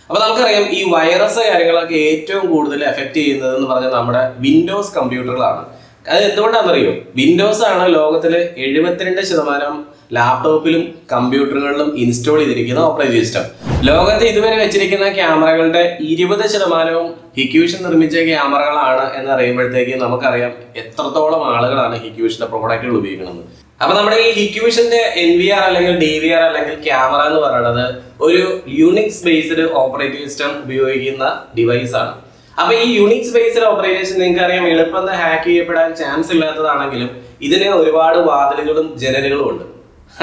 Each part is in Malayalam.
അപ്പോൾ നമുക്കറിയാം ഈ വൈറസ് കാര്യങ്ങളൊക്കെ ഏറ്റവും കൂടുതൽ എഫക്റ്റ് ചെയ്യുന്നതെന്ന് പറഞ്ഞാൽ നമ്മുടെ വിൻഡോസ് കമ്പ്യൂട്ടറുകളാണ്. അത് എന്തുകൊണ്ടാണെന്നറിയോ? വിൻഡോസ് ആണ് ലോകത്തിൽ 72% ലാപ്ടോപ്പിലും കമ്പ്യൂട്ടറുകളിലും ഇൻസ്റ്റാൾ ചെയ്തിരിക്കുന്ന ഓപ്പറേറ്റിംഗ് സിസ്റ്റം. ലോകത്ത് ഇതുവരെ വെച്ചിരിക്കുന്ന ക്യാമറകളുടെ 20% ഹിക്വിഷൻ നിർമ്മിച്ച ക്യാമറകളാണ് എന്നറിയുമ്പോഴത്തേക്ക് നമുക്കറിയാം എത്രത്തോളം ആളുകളാണ് ഹിക്വിഷന്റെ പ്രോഡക്റ്റുകൾ ഉപയോഗിക്കുന്നത്. അപ്പൊ നമ്മുടെ ഈ ഹിക്വിഷന്റെ NVR അല്ലെങ്കിൽ DVR അല്ലെങ്കിൽ ക്യാമറ എന്ന് പറയുന്നത് ഒരു യൂണിക്സ് ബേസ്ഡ് ഓപ്പറേറ്റിംഗ് സിസ്റ്റം ഉപയോഗിക്കുന്ന ഡിവൈസ് ആണ്. അപ്പൊ ഈ യൂണിക്സ് ബേസ്ഡ് ഓപ്പറേറ്റിംഗ് സിസ്റ്റം നിങ്ങൾക്ക് അറിയാം എളുപ്പം ഹാക്ക് ചെയ്യപ്പെടാൻ ചാൻസ് ഇല്ലാത്തതാണെങ്കിലും ഇതിന് ഒരുപാട് വാതിലുകളും ജനലുകളും ഉണ്ട്.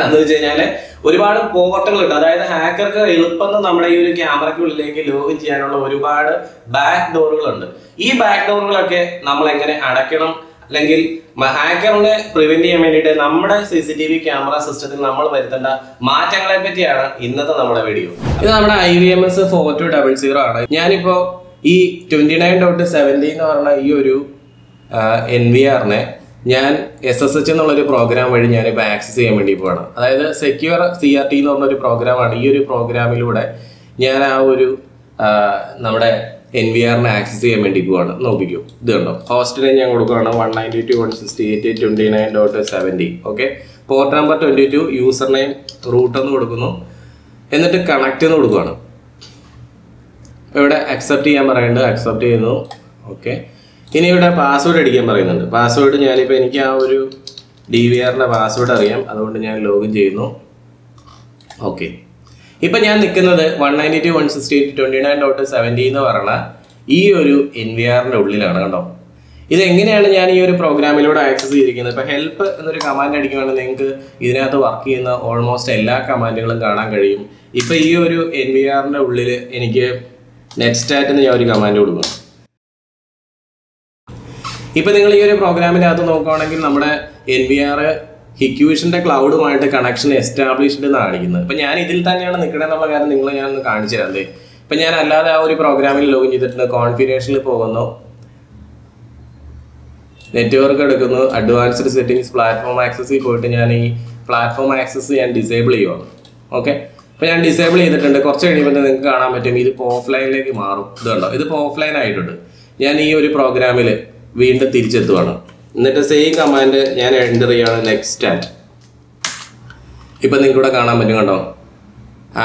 എന്ന് വെച്ച് കഴിഞ്ഞാല് ഒരുപാട് പോർട്ടുകൾ ഉണ്ട്. അതായത് ഹാക്കർക്ക് എളുപ്പം നമ്മുടെ ഈ ഒരു ക്യാമറയ്ക്കുള്ളിലേക്ക് ലോഗിൻ ചെയ്യാനുള്ള ഒരുപാട് ബാക്ക് ഡോറുകളുണ്ട്. ഈ ബാക്ക് ഡോറുകളൊക്കെ നമ്മൾ എങ്ങനെ അടയ്ക്കണം അല്ലെങ്കിൽ ഹാക്കറിനെ പ്രിവെന്റ് ചെയ്യാൻ വേണ്ടിയിട്ട് നമ്മുടെ CCTV ക്യാമറ സിസ്റ്റത്തിൽ നമ്മൾ വരുത്തേണ്ട മാറ്റങ്ങളെ പറ്റിയാണ് ഇന്നത്തെ നമ്മുടെ വീഡിയോ. ഇത് നമ്മുടെ IVMS 4200 ആണ്. ഞാനിപ്പോ ഈ 29.70 എന്ന് പറഞ്ഞ ഈ ഒരു NVR-നെ ഞാൻ SSH എന്നുള്ളൊരു പ്രോഗ്രാം വഴി ഞാനിപ്പോൾ ആക്സസ് ചെയ്യാൻ വേണ്ടി പോവാണ്. അതായത് സെക്യൂർ CRT എന്ന് പറഞ്ഞൊരു പ്രോഗ്രാമാണ്. ഈ ഒരു പ്രോഗ്രാമിലൂടെ ഞാൻ ആ ഒരു നമ്മുടെ NVR-നെ ആക്സസ് ചെയ്യാൻ വേണ്ടി പോവാണ്. നോക്കിക്കോ, ഇത് കണ്ടോ, ഹോസ്റ്റിനെ ഞാൻ കൊടുക്കുകയാണ് 192.168.29.70. Okay, port number 22, user name root എന്ന് കൊടുക്കുന്നു, എന്നിട്ട് കണക്ട് എന്ന് കൊടുക്കുകയാണ്. ഇവിടെ അക്സെപ്റ്റ് ചെയ്യാൻ പറയുന്നുണ്ട്, അക്സെപ്റ്റ് ചെയ്യുന്നു. ഓക്കെ, ഇനി ഇവിടെ പാസ്വേഡ് അടിക്കാൻ പറയുന്നുണ്ട്. പാസ്വേഡ് ഞാനിപ്പോൾ എനിക്ക് ആ ഒരു DVR-ന്റെ പാസ്വേഡ് അറിയാം, അതുകൊണ്ട് ഞാൻ ലോഗിൻ ചെയ്യുന്നു. ഓക്കെ, ഇപ്പം ഞാൻ നിൽക്കുന്നത് 192.168.29.70 എന്ന് പറഞ്ഞ ഈ ഒരു NVR-ന്റെ ഉള്ളിലാണ്. കണ്ടോ, ഇതെങ്ങനെയാണ് ഞാൻ ഈ ഒരു പ്രോഗ്രാമിലൂടെ ആക്സസ് ചെയ്തിരിക്കുന്നത്? ഇപ്പോൾ ഹെൽപ്പ് എന്നൊരു കമാൻഡ് അടിക്കുകയാണെങ്കിൽ നിങ്ങൾക്ക് ഇതിനകത്ത് വർക്ക് ചെയ്യുന്ന ഓൾമോസ്റ്റ് എല്ലാ കമാൻഡുകളും കാണാൻ കഴിയും. ഇപ്പം ഈ ഒരു NVR-ന്റെ ഉള്ളിൽ എനിക്ക് നെറ്റ്സ്റ്റാറ്റ് എന്ന് ഞാൻ ഒരു കമാൻഡ് കൊടുക്കും. ഇപ്പം നിങ്ങൾ ഈ ഒരു പ്രോഗ്രാമിനകത്ത് നോക്കുകയാണെങ്കിൽ നമ്മുടെ NVR ഹിക്വിഷന്റെ ക്ലൗഡുമായിട്ട് കണക്ഷൻ എസ്റ്റാബ്ലിഷ്ഡ് എന്ന് കാണിക്കുന്നത്. ഇപ്പം ഞാൻ ഇതിൽ തന്നെയാണ് നിൽക്കണമെന്നുള്ള കാര്യം നിങ്ങളെ ഞാൻ ഒന്ന് കാണിച്ചു തരാം. ഇപ്പം ഞാൻ അല്ലാതെ ആ ഒരു പ്രോഗ്രാമിൽ ലോഗിൻ ചെയ്തിട്ടുണ്ട്. കോൺഫിഗറേഷനിൽ പോകുന്നു, നെറ്റ്വർക്ക് എടുക്കുന്നു, അഡ്വാൻസ്ഡ് സെറ്റിംഗ്സ്, പ്ലാറ്റ്ഫോം ആക്സസിൽ പോയിട്ട് ഞാൻ ഈ പ്ലാറ്റ്ഫോം ആക്സസ് ഞാൻ ഡിസേബിൾ ചെയ്യുവാണ്. ഓക്കെ, അപ്പോൾ ഞാൻ ഡിസേബിൾ ചെയ്തിട്ടുണ്ട്. കുറച്ച് കഴിയുമ്പോൾ നിങ്ങൾക്ക് കാണാൻ പറ്റും ഇതിപ്പോൾ ഓഫ്ലൈനിലേക്ക് മാറും. ഇത് കണ്ടോ, ഇതിപ്പോൾ ഓഫ്ലൈൻ ആയിട്ടുണ്ട്. ഞാൻ ഈ ഒരു പ്രോഗ്രാമിൽ വീണ്ടും തിരിച്ചെത്തുവാണ്. എന്നിട്ട് സെയിം കമാൻഡ് ഞാൻ എൻ്റർ ചെയ്യുകയാണ്, നെക്സ്റ്റാറ്റ്. ഇപ്പം നിങ്ങൾക്ക് ഇവിടെ കാണാൻ പറ്റും. കണ്ടോ,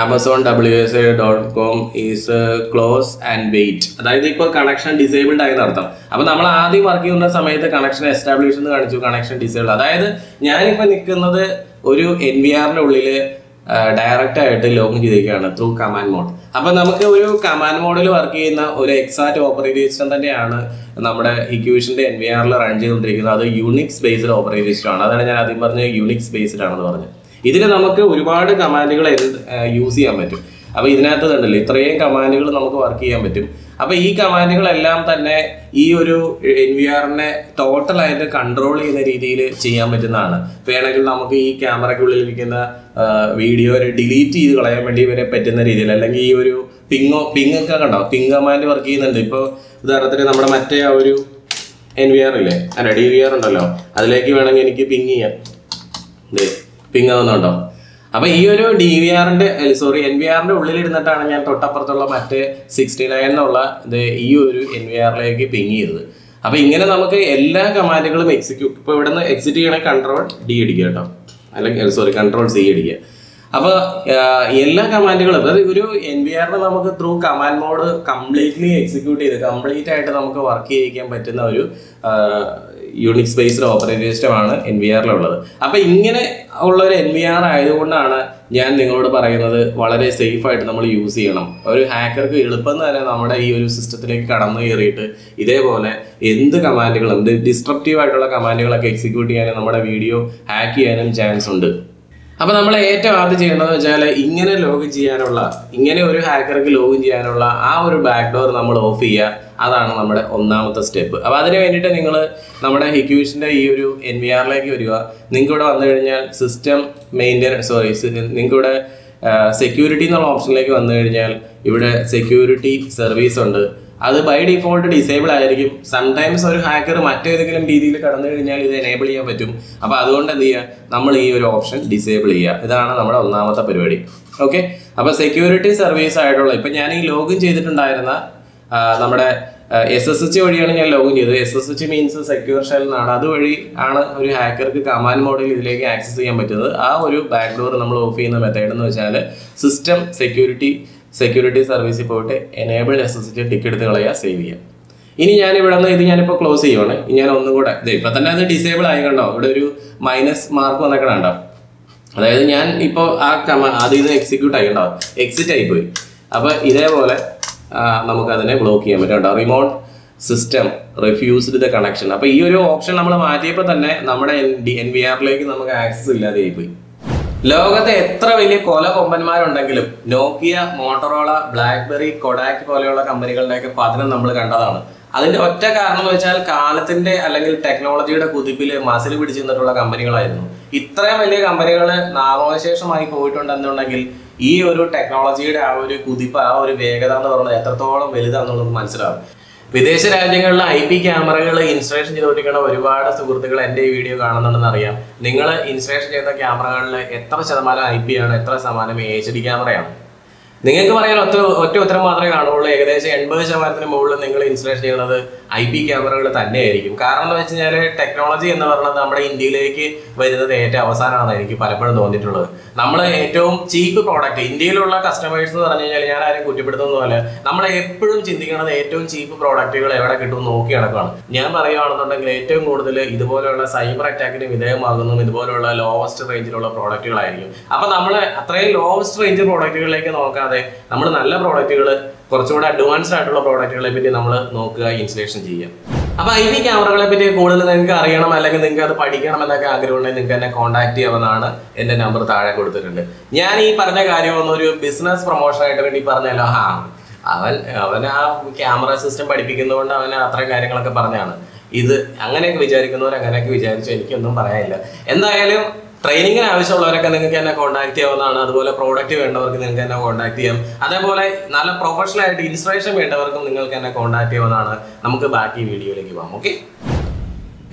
Amazon.wsa.com is close and wait. അതായത് ഇപ്പോൾ കണക്ഷൻ ഡിസേബിൾഡ് ആയെന്ന് അർത്ഥം. അപ്പോൾ നമ്മൾ ആദ്യം വർക്ക് ചെയ്യുന്ന സമയത്ത് കണക്ഷൻ എസ്റ്റാബ്ലിഷ് എന്ന് കാണിച്ചു, കണക്ഷൻ ഡിസേബിൾ. അതായത് ഞാനിപ്പോൾ നിൽക്കുന്നത് ഒരു NVR-ന്റെ ഉള്ളിൽ ഡയറക്റ്റ് ആയിട്ട് ലോഗിൻ ചെയ്തിരിക്കുകയാണ് ത്രൂ കമാൻഡ് മോഡ്. അപ്പം നമുക്ക് ഒരു കമാൻഡ് മോഡിൽ വർക്ക് ചെയ്യുന്ന ഒരു എക്സാക്റ്റ് ഓപ്പറേറ്റിംഗ് സിസ്റ്റം തന്നെയാണ് നമ്മുടെ ഹിക്വിഷന്റെ NVR-ൽ റൺ ചെയ്തുകൊണ്ടിരിക്കുന്നത്. അത് യൂണിക്സ് ബേസ്ഡ് ഓപ്പറേറ്റിംഗ് സിസ്റ്റം ആണ്. അതാണ് ഞാൻ ആദ്യം പറഞ്ഞത് യൂണിക്സ് ബേസ്ഡ് ആണെന്ന് പറഞ്ഞത്. ഇതിൽ നമുക്ക് ഒരുപാട് കമാൻഡുകൾ യൂസ് ചെയ്യാൻ പറ്റും. അപ്പോൾ ഇതിനകത്ത് കണ്ടല്ലോ ഇത്രയും കമാൻഡുകൾ നമുക്ക് വർക്ക് ചെയ്യാൻ പറ്റും. അപ്പോൾ ഈ കമാൻഡുകളെല്ലാം തന്നെ ഈ ഒരു NVR-നെ ടോട്ടലായിട്ട് കൺട്രോൾ ചെയ്യുന്ന രീതിയിൽ ചെയ്യാൻ പറ്റുന്നതാണ്. വേണമെങ്കിൽ നമുക്ക് ഈ ക്യാമറയ്ക്കുള്ളിലിരിക്കുന്ന വീഡിയോ ഡിലീറ്റ് ചെയ്ത് കളയാൻ വേണ്ടി വരെ പറ്റുന്ന രീതിയിൽ, അല്ലെങ്കിൽ ഈ ഒരു പിങ്ങൊക്കെ കണ്ടോ, പിങ് കമാൻഡ് വർക്ക് ചെയ്യുന്നുണ്ട്. ഇപ്പോൾ ഉദാഹരണത്തിന് നമ്മുടെ മറ്റേ ആ ഒരു NVR ഇല്ലേ, അല്ല DVR ഉണ്ടല്ലോ, അതിലേക്ക് വേണമെങ്കിൽ എനിക്ക് പിങ് ചെയ്യാം. പിങ് ആവുന്നുണ്ടോ? അപ്പോൾ ഈ ഒരു NVR-ന്റെ ഉള്ളിലിരുന്നിട്ടാണ് ഞാൻ തൊട്ടപ്പുറത്തുള്ള മറ്റേ 69 എന്നുള്ള ഈ ഒരു NVR-ലേക്ക് പിങ് ചെയ്തത്. അപ്പോൾ ഇങ്ങനെ നമുക്ക് എല്ലാ കമാൻഡുകളും എക്സിക്യൂട്ട്, ഇപ്പോൾ ഇവിടെ നിന്ന് എക്സിറ്റ് ചെയ്യണമെങ്കിൽ Ctrl+D അടിക്കുക കേട്ടോ, അല്ലെങ്കിൽ Ctrl+C അടിക്കുക. അപ്പോൾ എല്ലാ കമാൻഡുകളും, അതായത് ഒരു NVR-നെ നമുക്ക് through command mode completely execute ചെയ്ത് കംപ്ലീറ്റ് ആയിട്ട് നമുക്ക് വർക്ക് ചെയ്യിക്കാൻ പറ്റുന്ന ഒരു യൂണിക്സ് ബേസ്ഡ് ഓപ്പറേറ്റിംഗ് സിസ്റ്റമാണ് NVR-ലുള്ളത്. അപ്പോൾ ഇങ്ങനെ ഉള്ള ഒരു NVR ആയതുകൊണ്ടാണ് ഞാൻ നിങ്ങളോട് പറയുന്നത് വളരെ സേഫ് ആയിട്ട് നമ്മൾ യൂസ് ചെയ്യണം. ഒരു ഹാക്കർക്ക് എളുപ്പം തന്നെ നമ്മുടെ ഈ ഒരു സിസ്റ്റത്തിലേക്ക് കടന്നു കയറിയിട്ട് ഇതേപോലെ എന്ത് കമാൻഡുകളും ഡിസ്ട്രപ്റ്റീവ് ആയിട്ടുള്ള കമാൻഡുകളൊക്കെ എക്സിക്യൂട്ട് ചെയ്യാനും നമ്മുടെ വീഡിയോ ഹാക്ക് ചെയ്യാനും ചാൻസ് ഉണ്ട്. അപ്പോൾ നമ്മൾ ഏറ്റവും ആദ്യം ചെയ്യേണ്ടതെന്ന് വെച്ചാൽ ഇങ്ങനെ ഒരു ഹാക്കർക്ക് ലോഗിൻ ചെയ്യാനുള്ള ആ ഒരു ബാക്ക് ഡോർ നമ്മൾ ഓഫ് ചെയ്യുക. അതാണ് നമ്മുടെ ഒന്നാമത്തെ സ്റ്റെപ്പ്. അപ്പോൾ അതിന് വേണ്ടിയിട്ട് നിങ്ങൾ നമ്മുടെ ഹിക്വിഷൻ്റെ ഈ ഒരു NVR-ലേക്ക് വരിക. നിങ്ങൾക്ക് ഇവിടെ വന്നു കഴിഞ്ഞാൽ സിസ്റ്റം നിങ്ങൾക്ക് ഇവിടെ സെക്യൂരിറ്റി എന്നുള്ള ഓപ്ഷനിലേക്ക് വന്നു കഴിഞ്ഞാൽ ഇവിടെ സെക്യൂരിറ്റി സർവീസ് ഉണ്ട്. അത് ബൈ ഡിഫോൾട്ട് ഡിസേബിൾ ആയിരിക്കും. സംടൈംസ് ഒരു ഹാക്കർ മറ്റേതെങ്കിലും രീതിയിൽ കടന്നു കഴിഞ്ഞാൽ ഇത് എനേബിൾ ചെയ്യാൻ പറ്റും. അപ്പോൾ അതുകൊണ്ട് എന്ത് ചെയ്യുക, നമ്മൾ ഈ ഒരു ഓപ്ഷൻ ഡിസേബിൾ ചെയ്യുക. ഇതാണ് നമ്മുടെ ഒന്നാമത്തെ പരിപാടി. ഓക്കെ, അപ്പോൾ സെക്യൂരിറ്റി സർവീസ് ആയിട്ടുള്ള ഇപ്പം ഞാൻ ഈ ലോഗിൻ ചെയ്തിട്ടുണ്ടായിരുന്ന നമ്മുടെ SSH വഴിയാണ് ഞാൻ ലോഗിൻ ചെയ്തത്. SSH മീൻസ് സെക്യൂർ ഷെൽ എന്നാണ്. അതുവഴി ആണ് ഒരു ഹാക്കർക്ക് കമാൻഡ് മോഡിൽ ഇതിലേക്ക് ആക്സസ് ചെയ്യാൻ പറ്റുന്നത്. ആ ഒരു ബാക്ക്ഡോർ നമ്മൾ ഓഫ് ചെയ്യുന്ന മെത്തേഡ് എന്ന് വെച്ചാൽ സിസ്റ്റം സെക്യൂരിറ്റി സർവീസിൽ പോയിട്ട് എനേബിൾ SSH ടിക്ക് എടുത്ത് കളയുക, സേവ് ചെയ്യുക. ഇനി ഞാൻ ഇവിടെ നിന്ന് ഇത് ഞാനിപ്പോൾ ക്ലോസ് ചെയ്യുവാണ്. ഞാൻ ഒന്നും കൂടെ ഇപ്പം തന്നെ അത് ഡിസേബിൾ ആയി കണ്ടോ, ഇവിടെ ഒരു മൈനസ് മാർക്ക് വന്നൊക്കെ കണ്ടോ. അതായത് ഞാൻ ഇപ്പോൾ അതിൽ നിന്ന് എക്സിക്യൂട്ട് ആയി ഉണ്ടാവും, എക്സിറ്റ് ആയിപ്പോയി. അപ്പോൾ ഇതേപോലെ നമുക്കതിനെ ബ്ലോക്ക് ചെയ്യാൻ പറ്റും കേട്ടോ. Remote system refused the connection. അപ്പോൾ ഈ ഒരു ഓപ്ഷൻ നമ്മൾ മാറ്റിയപ്പോൾ തന്നെ നമ്മുടെ NVRലേക്ക് നമുക്ക് ആക്സസ് ഇല്ലാതെ ആയിപ്പോയി. ലോകത്തെ എത്ര വലിയ കൊമ്പന്മാരുണ്ടെങ്കിലും നോക്കിയ, മോട്ടറോള, ബ്ലാക്ക്ബെറി, കൊഡാക്ക് പോലെയുള്ള കമ്പനികളുടെയൊക്കെ പതനം നമ്മൾ കണ്ടതാണ്. അതിന്റെ ഒറ്റ കാരണം എന്ന് വെച്ചാൽ കാലത്തിന്റെ അല്ലെങ്കിൽ ടെക്നോളജിയുടെ കുതിപ്പിൽ മസിൽ പിടിച്ചു നിന്നിട്ടുള്ള കമ്പനികളായിരുന്നു. ഇത്രയും വലിയ കമ്പനികൾ നാമവിശേഷമായി പോയിട്ടുണ്ടെന്നുണ്ടെങ്കിൽ ഈ ഒരു ടെക്നോളജിയുടെ ആ ഒരു കുതിപ്പ്, ആ ഒരു വേഗത എന്ന് പറയുന്നത് എത്രത്തോളം വലുതാണെന്നുള്ളത് മനസ്സിലാവും. വിദേശ രാജ്യങ്ങളിൽ IP ക്യാമറകൾ ഇൻസ്റ്റലേഷൻ ചെയ്തുകൊണ്ടിരിക്കുന്ന ഒരുപാട് സുഹൃത്തുക്കൾ എൻ്റെ ഈ വീഡിയോ കാണുന്നുണ്ടെന്ന് അറിയാം. നിങ്ങൾ ഇൻസ്റ്റലേഷൻ ചെയ്യുന്ന ക്യാമറകളിൽ എത്ര ശതമാനം IP ആണ്, എത്ര ശതമാനം HD ക്യാമറയാണ്? നിങ്ങൾക്ക് പറയാൻ ഒറ്റ ഉത്തരം മാത്രമേ കാണുള്ളൂ. ഏകദേശം 80% മുകളിൽ നിങ്ങൾ ഇൻസ്റ്റലേഷൻ ചെയ്യുന്നത് IP ക്യാമറകൾ തന്നെയായിരിക്കും. കാരണം എന്ന് വെച്ച് കഴിഞ്ഞാൽ ടെക്നോളജി എന്ന് പറയുന്നത് നമ്മുടെ ഇന്ത്യയിലേക്ക് വരുന്നത് ഏറ്റവും അവസാനമാണ് എനിക്ക് പലപ്പോഴും തോന്നിയിട്ടുള്ളത്. നമ്മൾ ഏറ്റവും ചീപ്പ് പ്രോഡക്റ്റ് ഇന്ത്യയിലുള്ള കസ്റ്റമേഴ്സ് എന്ന് പറഞ്ഞു കഴിഞ്ഞാൽ ഞാൻ ആരും കുറ്റപ്പെടുത്തുന്ന പോലെ നമ്മൾ എപ്പോഴും ചിന്തിക്കുന്നത് ഏറ്റവും ചീപ്പ് പ്രോഡക്റ്റുകൾ എവിടെ കിട്ടും നോക്കി നടക്കുകയാണ്. ഞാൻ പറയുകയാണെന്നുണ്ടെങ്കിൽ ഏറ്റവും കൂടുതൽ ഇതുപോലെയുള്ള സൈബർ അറ്റാക്കിന് വിധേയമാകുന്നതും ഇതുപോലെയുള്ള ലോവസ്റ്റ് റേഞ്ചിലുള്ള പ്രോഡക്റ്റുകളായിരിക്കും. അപ്പം നമ്മൾ അത്രയും ലോവസ്റ്റ് റേഞ്ച് പ്രോഡക്റ്റുകളിലേക്ക് നോക്കാതെ നമ്മൾ നല്ല പ്രോഡക്റ്റുകൾ, കുറച്ചുകൂടെ അഡ്വാൻസ്ഡ് ആയിട്ടുള്ള പ്രോഡക്റ്റുകളെ പറ്റി നമ്മൾ നോക്കുക, ഇൻസ്റ്റലേഷൻ ചെയ്യുക. അപ്പോൾ IP ക്യാമറകളെ പറ്റി കൂടുതൽ നിങ്ങൾക്ക് അറിയണം അല്ലെങ്കിൽ നിങ്ങൾക്ക് അത് പഠിക്കണം എന്നൊക്കെ ആഗ്രഹമുണ്ടെങ്കിൽ നിങ്ങൾക്ക് എന്നെ കോൺടാക്ട് ചെയ്യാവുന്നതാണ്. എൻ്റെ നമ്പർ താഴെ കൊടുത്തിട്ടുണ്ട്. ഞാൻ ഈ പറഞ്ഞ കാര്യമൊന്നും ഒരു ബിസിനസ് പ്രൊമോഷനായിട്ട് വേണ്ടി പറഞ്ഞല്ലോ. അവൻ ആ ക്യാമറ സിസ്റ്റം പഠിപ്പിക്കുന്നതുകൊണ്ട് അവന് അത്രയും കാര്യങ്ങളൊക്കെ പറഞ്ഞാണ്. ഇത് അങ്ങനെയൊക്കെ വിചാരിക്കുന്നവർ അങ്ങനെയൊക്കെ വിചാരിച്ചു, എനിക്കൊന്നും പറയാനില്ല. എന്തായാലും ട്രെയിനിങ്ങിന് ആവശ്യമുള്ളവരൊക്കെ നിങ്ങൾക്ക് എന്നെ കോൺടാക്ട് ചെയ്യാവുന്നതാണ്. അതുപോലെ പ്രോഡക്റ്റ് വേണ്ടവർക്ക് നിങ്ങൾക്ക് എന്നെ കോൺടാക്ട് ചെയ്യാം. അതേപോലെ നല്ല പ്രൊഫഷണൽ ആയിട്ട് ഇൻസ്പിറേഷൻ വേണ്ടവർക്കും നിങ്ങൾക്ക് എന്നെ കോൺടാക്ട് ചെയ്യാവുന്നതാണ്. നമുക്ക് ബാക്കി വീഡിയോയിലേക്ക് പോകാം. ഓക്കെ,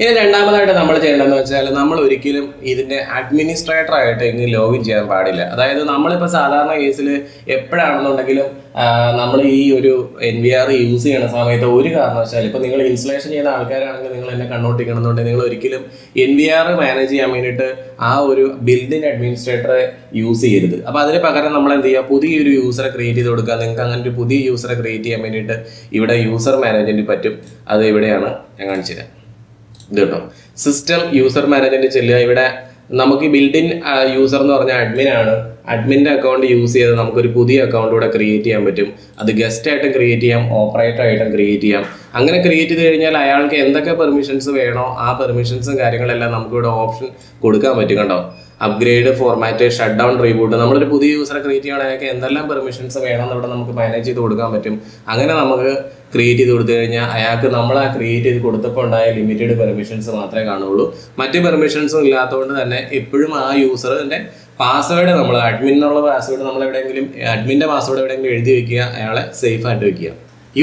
ഇനി രണ്ടാമതായിട്ട് നമ്മൾ ചെയ്യേണ്ടതെന്ന് വെച്ചാൽ നമ്മൾ ഒരിക്കലും ഇതിൻ്റെ അഡ്മിനിസ്ട്രേറ്റർ ആയിട്ട് ഇനി ലോഗിൻ ചെയ്യാൻ പാടില്ല. അതായത് നമ്മളിപ്പോൾ സാധാരണ കേസിൽ എപ്പോഴാണെന്നുണ്ടെങ്കിലും നമ്മൾ ഈ ഒരു NVR യൂസ് ചെയ്യുന്ന സമയത്ത് ഒരു കാരണവശാലും ഇപ്പോൾ നിങ്ങൾ ഇൻസ്റ്റലേഷൻ ചെയ്യുന്ന ആൾക്കാരാണെങ്കിൽ നിങ്ങൾ എന്നെ കണ്ണോട്ടിക്കണമെന്നുണ്ടെങ്കിൽ നിങ്ങൾ ഒരിക്കലും NVR മാനേജ് ചെയ്യാൻ വേണ്ടിയിട്ട് ആ ഒരു ബിൽഡിംഗ് അഡ്മിനിസ്ട്രേറ്ററെ യൂസ് ചെയ്യരുത്. അപ്പോൾ അതിന് പകരം നമ്മൾ എന്ത് ചെയ്യുക, പുതിയൊരു യൂസറെ ക്രിയേറ്റ് ചെയ്ത് കൊടുക്കുക. നിങ്ങൾക്ക് അങ്ങനെ ഒരു പുതിയ യൂസറെ ക്രിയേറ്റ് ചെയ്യാൻ വേണ്ടിയിട്ട് ഇവിടെ യൂസർ മാനേജ്മെൻറ്റ് പറ്റും. അത് ഇവിടെയാണ് ഞാൻ കാണിച്ചു തരാം. ഇത് കേട്ടോ, സിസ്റ്റം യൂസർ മാനേജ്മെന്റ് ചെല്ലുക. ഇവിടെ നമുക്ക് ബിൽഡിൻ യൂസർ എന്ന് പറഞ്ഞാൽ അഡ്മിനാണ്. അഡ്മിൻ്റെ അക്കൗണ്ട് യൂസ് ചെയ്ത് നമുക്കൊരു പുതിയ അക്കൗണ്ട് കൂടെ ക്രിയേറ്റ് ചെയ്യാൻ പറ്റും. അത് ഗസ്റ്റ് ആയിട്ടും ക്രിയേറ്റ് ചെയ്യാം, ഓപ്പറേറ്റർ ആയിട്ടും ക്രിയേറ്റ് ചെയ്യാം. അങ്ങനെ ക്രിയേറ്റ് ചെയ്ത് കഴിഞ്ഞാൽ അയാൾക്ക് എന്തൊക്കെ പെർമിഷൻസ് വേണോ ആ പെർമിഷൻസും കാര്യങ്ങളെല്ലാം നമുക്കിവിടെ ഓപ്ഷൻ കൊടുക്കാൻ പറ്റും. കണ്ടോ, upgrade, format, shut down, reboot. നമ്മളൊരു പുതിയ യൂസറെ ക്രിയേറ്റ് ചെയ്യണമെങ്കിൽ അയാൾക്ക് എന്തെല്ലാം പെർമിഷൻസ് വേണമെന്ന് ഇവിടെ നമുക്ക് മാനേജ് ചെയ്ത് കൊടുക്കാൻ പറ്റും. അങ്ങനെ നമുക്ക് ക്രിയേറ്റ് ചെയ്ത് കൊടുത്തു കഴിഞ്ഞാൽ അയാൾക്ക് നമ്മൾ ആ ക്രിയേറ്റ് ചെയ്ത് കൊടുത്തപ്പോൾ ഉണ്ടായ ലിമിറ്റഡ് പെർമിഷൻസ് മാത്രമേ കാണുള്ളൂ. മറ്റ് പെർമിഷൻസും ഇല്ലാത്തതുകൊണ്ട് തന്നെ എപ്പോഴും ആ യൂസറിൻ്റെ പാസ്വേഡ്, നമ്മൾ അഡ്മിനുള്ള പാസ്വേഡ് നമ്മൾ എവിടെയെങ്കിലും അഡ്മിൻ്റെ പാസ്വേഡ് എവിടെയെങ്കിലും എഴുതി വെക്കുക, അയാളെ സേഫ് ആയിട്ട് വെക്കുക.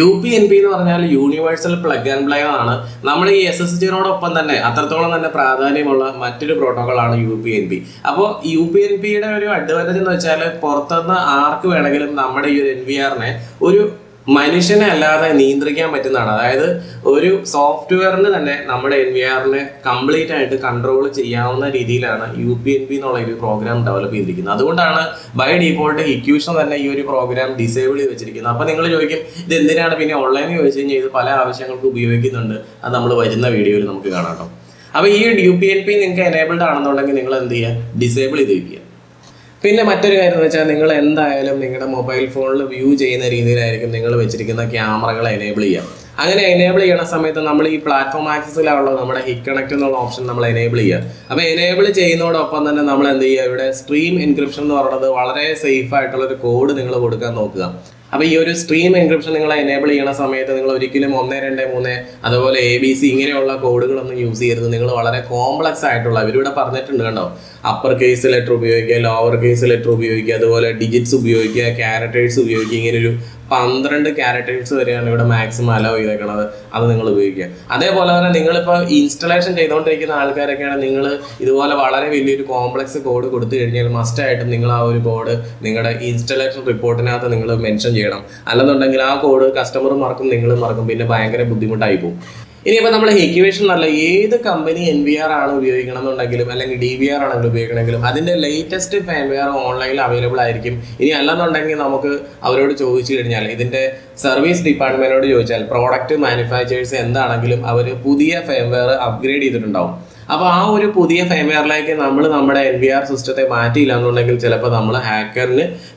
UPnP എന്ന് പറഞ്ഞാൽ യൂണിവേഴ്സൽ പ്ലഗ് ആൻഡ് പ്ലേ ആണ്. നമ്മൾ ഈ SSHനോടൊപ്പം തന്നെ അത്രത്തോളം തന്നെ പ്രാധാന്യമുള്ള മറ്റൊരു പ്രോട്ടോക്കോളാണ് UPnP. അപ്പോൾ UPnPയുടെ ഒരു അഡ്വാൻറ്റേജ് എന്ന് വെച്ചാൽ പുറത്തുനിന്ന് ആർക്ക് വേണമെങ്കിലും നമ്മുടെ ഈ ഒരു NVRനെ ഒരു മനുഷ്യനെ അല്ലാതെ നിയന്ത്രിക്കാൻ പറ്റുന്നതാണ്. അതായത് ഒരു സോഫ്റ്റ്വെയറിന് തന്നെ നമ്മുടെ NVRനെ കംപ്ലീറ്റ് ആയിട്ട് കൺട്രോൾ ചെയ്യാവുന്ന രീതിയിലാണ് UPnP എന്നുള്ള ഒരു പ്രോഗ്രാം ഡെവലപ്പ് ചെയ്തിരിക്കുന്നത്. അതുകൊണ്ടാണ് ബൈ ഡീഫോൾട്ട് Hikvision തന്നെ ഈ ഒരു പ്രോഗ്രാം ഡിസേബിൾ ചെയ്ത് വെച്ചിരിക്കുന്നത്. അപ്പോൾ നിങ്ങൾ ചോദിക്കും ഇത് എന്തിനാണ് പിന്നെ ഓൺലൈനിൽ ചോദിച്ചു കഴിഞ്ഞാൽ ഇത് പല ആവശ്യങ്ങൾക്ക് ഉപയോഗിക്കുന്നുണ്ട്. അത് നമ്മൾ വരുന്ന വീഡിയോയിൽ നമുക്ക് കാണാം കേട്ടോ. അപ്പോൾ ഈ UPnP നിങ്ങൾക്ക് എനേബിൾഡ് ആണെന്നുണ്ടെങ്കിൽ നിങ്ങൾ എന്ത് ചെയ്യുക, ഡിസേബിൾ ചെയ്ത് വയ്ക്കുക. പിന്നെ മറ്റൊരു കാര്യം എന്ന് വെച്ചാൽ നിങ്ങൾ എന്തായാലും നിങ്ങളുടെ മൊബൈൽ ഫോണിൽ വ്യൂ ചെയ്യുന്ന രീതിയിലായിരിക്കും നിങ്ങൾ വെച്ചിരിക്കുന്ന ക്യാമറകൾ എനേബിൾ ചെയ്യുക. അങ്ങനെ എനേബിൾ ചെയ്യുന്ന സമയത്ത് നമ്മൾ ഈ പ്ലാറ്റ്ഫോം ആക്സസിലുള്ള നമ്മുടെ ഹിറ്റ് കണക്ട് എന്നുള്ള ഓപ്ഷൻ നമ്മൾ എനേബിൾ ചെയ്യുക. അപ്പോൾ എനേബിൾ ചെയ്യുന്നതോടൊപ്പം തന്നെ നമ്മൾ എന്ത് ചെയ്യുക, ഇവിടെ സ്ട്രീം എൻക്രിപ്ഷൻ എന്ന് പറയുന്നത് വളരെ സേഫ് ആയിട്ടുള്ളൊരു കോഡ് നിങ്ങൾ കൊടുക്കാൻ നോക്കുക. അപ്പോൾ ഈ ഒരു സ്ട്രീം എൻക്രിപ്ഷൻ നിങ്ങൾ എനേബിൾ ചെയ്യുന്ന സമയത്ത് നിങ്ങൾ ഒരിക്കലും 1, 2, 3 അതുപോലെ ABC ഇങ്ങനെയുള്ള കോഡുകളൊന്നും യൂസ് ചെയ്യരുത്. നിങ്ങൾ വളരെ കോംപ്ലക്സ് ആയിട്ടുള്ള, ഇവരിവിടെ പറഞ്ഞിട്ടുണ്ട് കണ്ടോ, അപ്പർ കേസ് ലെറ്റർ ഉപയോഗിക്കുക, ലോവർ കേസ് ലെറ്റർ ഉപയോഗിക്കുക, അതുപോലെ ഡിജിറ്റ്സ് ഉപയോഗിക്കുക, ക്യാരക്ടേഴ്സ് ഉപയോഗിക്കുക, ഇങ്ങനൊരു 12 ക്യാരക്ടേഴ്സ് വരെയാണ് ഇവിടെ മാക്സിമം അലോ ചെയ്തേക്കുന്നത്. അത് നിങ്ങൾ ഉപയോഗിക്കുക. അതേപോലെ തന്നെ നിങ്ങളിപ്പോൾ ഇൻസ്റ്റലേഷൻ ചെയ്തുകൊണ്ടിരിക്കുന്ന ആൾക്കാരൊക്കെയാണ് നിങ്ങൾ ഇതുപോലെ വളരെ വലിയൊരു കോംപ്ലക്സ് കോഡ് കൊടുത്തു കഴിഞ്ഞാൽ മസ്റ്റായിട്ടും നിങ്ങൾ ആ ഒരു കോഡ് നിങ്ങളുടെ ഇൻസ്റ്റലേഷൻ റിപ്പോർട്ടിനകത്ത് നിങ്ങൾ മെൻഷൻ ചെയ്യണം. അല്ലെന്നുണ്ടെങ്കിൽ ആ കോഡ് കസ്റ്റമർ മറക്കും, നിങ്ങൾ മറക്കും, പിന്നെ ഭയങ്കര ബുദ്ധിമുട്ടായി പോകും. ഇനിയിപ്പോൾ നമ്മൾ ഹിക്വിഷൻ എന്നല്ല ഏത് കമ്പനി NVR ആണ് ഉപയോഗിക്കണം എന്നുണ്ടെങ്കിലും അല്ലെങ്കിൽ DVR ആണെങ്കിലും ഉപയോഗിക്കണമെങ്കിലും അതിൻ്റെ ലേറ്റസ്റ്റ് ഫേംവെയർ ഓൺലൈനിൽ അവൈലബിൾ ആയിരിക്കും. ഇനി അല്ലെന്നുണ്ടെങ്കിൽ നമുക്ക് അവരോട് ചോദിച്ചു കഴിഞ്ഞാൽ ഇതിൻ്റെ സർവീസ് ഡിപ്പാർട്ട്മെൻറ്റിനോട് ചോദിച്ചാൽ പ്രോഡക്റ്റ് മാനുഫാക്ചേഴ്സ് എന്താണെങ്കിലും അവർ പുതിയ ഫേംവെയർ അപ്ഗ്രേഡ് ചെയ്തിട്ടുണ്ടാവും. അപ്പോൾ ആ ഒരു പുതിയ ഫേംവെയറിലേക്ക് നമ്മൾ നമ്മുടെ NVR സിസ്റ്റത്തെ മാറ്റിയില്ല എന്നുണ്ടെങ്കിൽ ചിലപ്പോൾ നമ്മൾ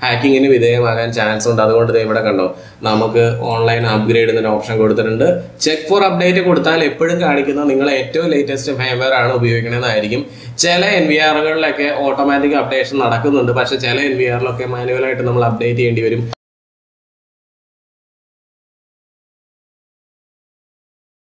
ഹാക്കിങ്ങിന് വിധേയമാകാൻ ചാൻസ് ഉണ്ട്. അതുകൊണ്ട് ഇവിടെ കണ്ടോ നമുക്ക് ഓൺലൈൻ അപ്ഗ്രേഡ് എന്നൊരു ഓപ്ഷൻ കൊടുത്തിട്ടുണ്ട്. ചെക്ക് ഫോർ അപ്ഡേറ്റ് കൊടുത്താൽ എപ്പോഴും കാണിക്കുന്നത് നിങ്ങൾ ഏറ്റവും ലേറ്റസ്റ്റ് ഫേംവെയർ ആണ് ഉപയോഗിക്കണമെന്നായിരിക്കും. ചില NVRകളിലൊക്കെ ഓട്ടോമാറ്റിക് അപ്ഡേഷൻ നടക്കുന്നുണ്ട്. പക്ഷേ ചില NVRലൊക്കെ മാനുവലായിട്ട് നമ്മൾ അപ്ഡേറ്റ് ചെയ്യേണ്ടി വരും.